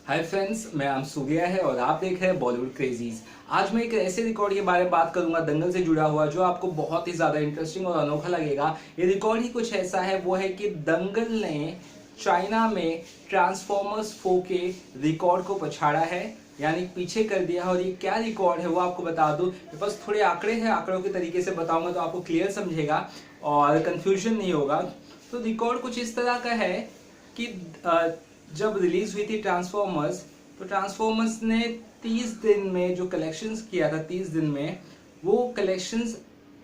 Hi friends, मैं आम सूर्या है और आप देख रहे हैं बॉलीवुड क्रेजीज। आज मैं एक ऐसे रिकॉर्ड के बारे में बात करूंगा दंगल से जुड़ा हुआ, जो आपको बहुत ही ज्यादा इंटरेस्टिंग और अनोखा लगेगा। ये रिकॉर्ड ही कुछ ऐसा है, वो है कि दंगल ने चाइना में ट्रांसफॉर्मर्स 4 के रिकॉर्ड को पछाड़ा है, यानी पीछे कर दिया है। और ये क्या रिकॉर्ड है वो आपको बता दूं। मेरे पास थोड़े आंकड़े हैं, आंकड़ों के तरीके से बताऊंगा तो आपको क्लियर समझेगा और कंफ्यूजन नहीं होगा। तो रिकॉर्ड कुछ इस तरह का है कि जब रिलीज हुई थी ट्रांसफॉर्मर्स, तो ट्रांसफॉर्मर्स ने 30 दिन में जो कलेक्शंस किया था, 30 दिन में वो कलेक्शंस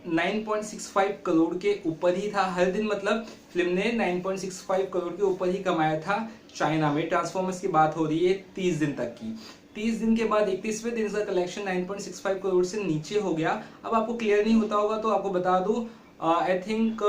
9.65 करोड़ के ऊपर ही था हर दिन। मतलब फिल्म ने 9.65 करोड़ के ऊपर ही कमाया था चाइना में। ट्रांसफॉर्मर्स की बात हो रही है 30 दिन तक की। 30 दिन के बाद 31वें दिन का कलेक्शन 9.65 करोड़ से नीचे हो गया। अब आपको क्लियर नहीं होता होगा तो आपको बता दूं, आई थिंक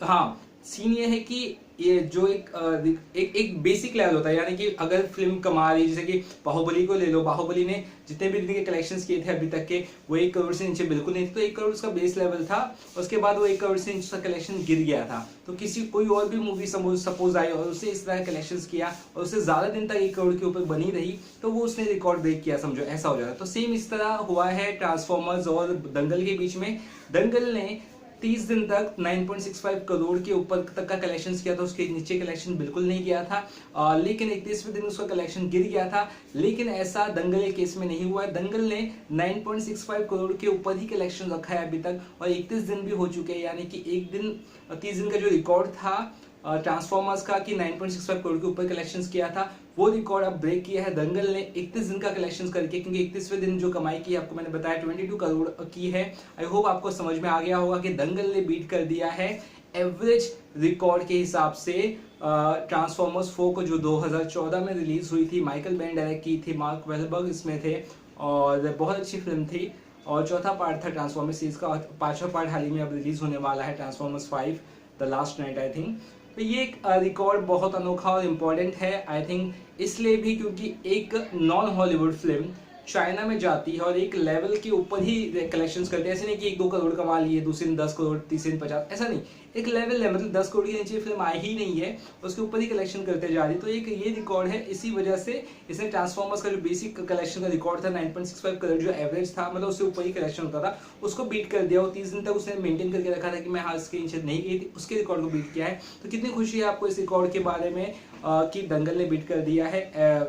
हाँ, सीन ये है कि ये जो एक बेसिक लेवल होता है, यानी कि अगर फिल्म कमा रही है, जैसे कि बाहुबली को ले लो, बाहुबली ने जितने भी दिन के कलेक्शंस किए थे अभी तक के, वो 1 करोड़ से नीचे बिल्कुल नहीं थे। तो 1 करोड़ उसका बेस लेवल था, उसके बाद वो 1 करोड़ से नीचे का कलेक्शन गिर गया था। तो किसी कोई और भी मूवी सपोज आई और उसने इस तरह कलेक्शंस किया और उससे ज्यादा दिन तक 1 करोड़ के ऊपर बनी रही, तो वो उसने रिकॉर्ड ब्रेक किया, समझो ऐसा हो जाता। तो सेम इस तरह हुआ है ट्रांसफॉर्मर्स और दंगल के बीच में। दंगल ने 30 दिन तक 9.65 करोड़ के ऊपर तक का कलेक्शन किया था, उसके नीचे कलेक्शन बिल्कुल नहीं किया था। लेकिन 31वें दिन उसका कलेक्शन गिर गया था। लेकिन ऐसा दंगल के केस में नहीं हुआ है। दंगल ने 9.65 करोड़ के ऊपर ही कलेक्शन रखा है अभी तक, और 31 दिन भी हो चुके हैं, यानी कि एक दिन 30 दिन का जो रिकॉर्ड था ट्रांसफॉर्मर्स का कि 9.65 करोड़ के ऊपर कलेक्शंस किया था, वो रिकॉर्ड अब ब्रेक किया है दंगल ने 31 दिन का कलेक्शंस करके। क्योंकि 31वें दिन जो कमाई की आपको मैंने बताया 22 करोड़ की है। आई होप आपको समझ में आ गया होगा कि दंगल ने बीट कर दिया है एवरेज रिकॉर्ड के हिसाब से ट्रांसफॉर्मर्स 4 को, जो 2014 में रिलीज हुई थी। माइकल बेन डायरेक्ट की थी, मार्क वेलबर्ग इसमें थे और बहुत अच्छी फिल्म थी। और चौथा पार्ट था ट्रांसफॉर्मर्स सीरीज का, पांचवा पार्ट हाल ही में अब रिलीज होने वाला है, transformers 5 the last night I think. तो ये एक रिकॉर्ड बहुत अनोखा और इम्पोर्टेंट है आई थिंक, इसलिए भी क्योंकि एक नॉन हॉलीवुड फिल्म चाइना में जाती है और एक लेवल के ऊपर ही कलेक्शंस करते हैं। ऐसे नहीं कि 1-2 करोड़ कमा लिए, दूसरे दिन 10 करोड़, तीसरे दिन 50, ऐसा नहीं। एक लेवल है, मतलब 10 करोड़ के नीचे फिल्म आई ही नहीं है, उसके ऊपर ही कलेक्शन करते जा रही है। तो एक ये रिकॉर्ड है, इसी वजह से इसने ट्रांसफॉर्मर्स का जो बेसिक कलेक्शन का रिकॉर्ड था 9.65 करोड़ जो एवरेज था, मतलब उससे ऊपर ही कलेक्शन होता था, उसको बीट कर दिया। और 30 दिन तक उसने मेंटेन करके रखा था कि मैं इसके नीचे नहीं गई थी, उसके रिकॉर्ड को बीट किया है। तो कितनी खुशी है आपको इस रिकॉर्ड के बारे में कि दंगल ने बीट कर दिया है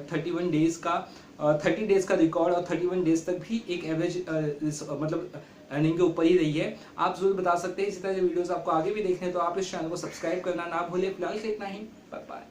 31 डेज का 30 डेज का रिकॉर्ड, और 31 डेज तक भी एक एवरेज मतलब अर्निंग के ऊपर ही रही है। आप जरूर बता सकते हैं। इसी तरह के वीडियोस आपको आगे भी देखने हैं तो आप इस चैनल को सब्सक्राइब करना ना भूलें। फिलहाल के इतना ही, बाय बाय।